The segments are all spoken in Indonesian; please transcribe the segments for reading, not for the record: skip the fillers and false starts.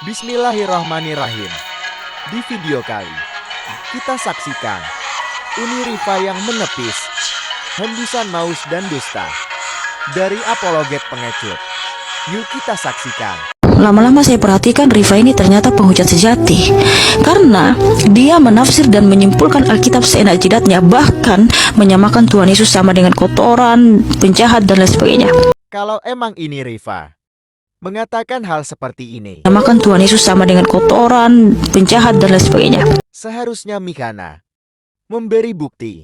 Bismillahirrahmanirrahim. Di video kali, kita saksikan Uni Rifa yang menepis hembusan maus dan dusta dari apologet pengecut. Yuk kita saksikan. Lama-lama saya perhatikan Rifa ini ternyata penghujat sejati, karena dia menafsir dan menyimpulkan Alkitab seenak jidatnya, bahkan menyamakan Tuhan Yesus sama dengan kotoran, penjahat, dan lain sebagainya. Kalau emang ini Rifa mengatakan hal seperti ini, Menyamakan Tuhan Yesus sama dengan kotoran, penjahat, dan lain sebagainya. seharusnya Mikana memberi bukti.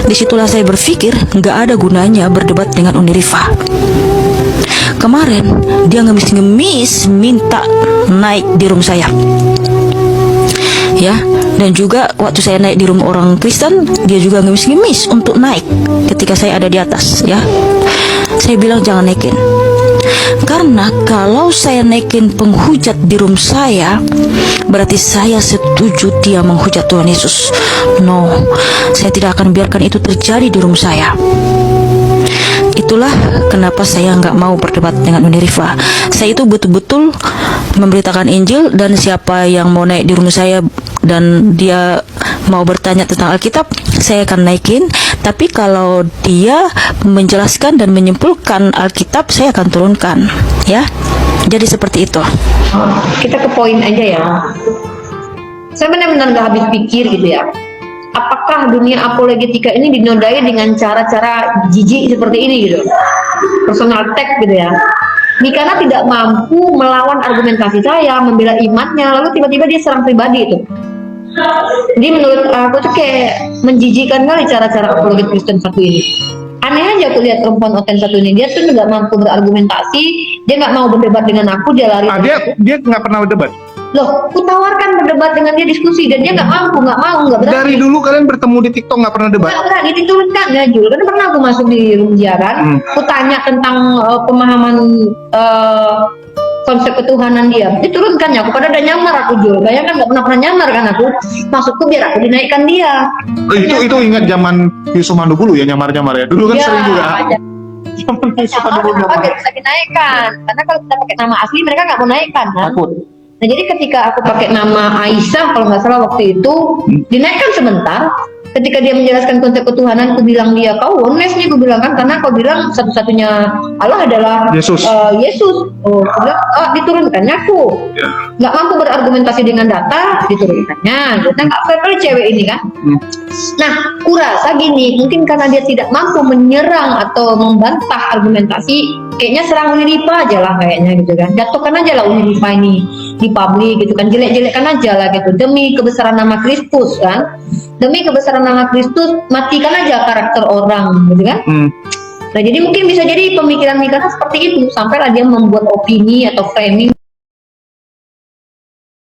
Disitulah saya berpikir nggak ada gunanya berdebat dengan Uni Rifa. Kemarin dia ngemis-ngemis minta naik di room saya, ya, dan juga waktu saya naik di room orang Kristen, dia juga ngemis-ngemis untuk naik ketika saya ada di atas, ya. Saya bilang jangan naikin, karena kalau saya naikin penghujat di room saya, berarti saya setuju dia menghujat Tuhan Yesus. No, saya tidak akan biarkan itu terjadi di room saya. Itulah kenapa saya nggak mau berdebat dengan Uni Rifa. Saya itu betul-betul memberitakan Injil, dan siapa yang mau naik di room saya dan dia mau bertanya tentang Alkitab, saya akan naikin. Tapi kalau dia menjelaskan dan menyimpulkan Alkitab, saya akan turunkan, ya. Jadi seperti itu. Kita ke poin aja ya. Saya benar-benar gak habis pikir gitu ya. Apakah dunia apologetika ini dinodai dengan cara-cara jijik seperti ini gitu, personal attack gitu ya. Mikana tidak mampu melawan argumentasi saya, membela imannya, lalu tiba-tiba dia serang pribadi itu. Jadi menurut aku tuh kayak menjijikan kali cara-cara apologet Kristen satu ini. Aneh aja aku lihat perempuan oten satu ini, dia tuh nggak mampu berargumentasi, dia nggak mau berdebat dengan aku, dia lari. Dia nggak pernah berdebat. Loh, ku tawarkan berdebat dengan dia, diskusi, dan dia nggak mampu, nggak berani. Dari dulu kalian bertemu di TikTok nggak pernah debat. Nggak berani diturunkan ya, Jul. Kan pernah aku masuk di room dia kan, ku tanya tentang pemahaman konsep ketuhanan dia, diturunkan ya. Aku pada udah nyamar aku, Jul. Kayaknya kan nggak pernah nyamar kan aku. Maksudku biar aku dinaikkan dia. Itu ingat zaman Yusuf Mandubulu ya, nyamar-nyamar ya. Dulu kan Ya, sering juga. aja. Zaman Yusuf Nyamar Mandubulu kenapa nyamar. biar bisa dinaikkan? Karena kalau kita pakai nama asli mereka nggak mau naikkan kan. Takut. Nah, jadi ketika aku pakai nama Aisyah kalau nggak salah waktu itu, dinaikkan sebentar. Ketika dia menjelaskan konsep ketuhanan, aku bilang dia, kau honest nih, aku bilang kan, karena kau bilang satu-satunya Allah adalah Yesus. Yesus. Oh, aku bilang, diturunkannya aku. Ya. Nggak mampu berargumentasi dengan data, diturunkannya. Kita nggak fair kali cewek ini kan. Nah, kurasa gini, mungkin karena dia tidak mampu menyerang atau membantah argumentasi, kayaknya serang Uni Rifa aja lah kayaknya gitu kan. Jatuhkan aja lah Uni Rifa ini di publik gitu kan, jelek-jelekkan aja lah gitu, demi kebesaran nama Kristus kan. Demi kebesaran nama Kristus, matikan aja karakter orang gitu kan. Nah, jadi mungkin bisa jadi pemikiran Mikana seperti itu, sampailah dia membuat opini atau framing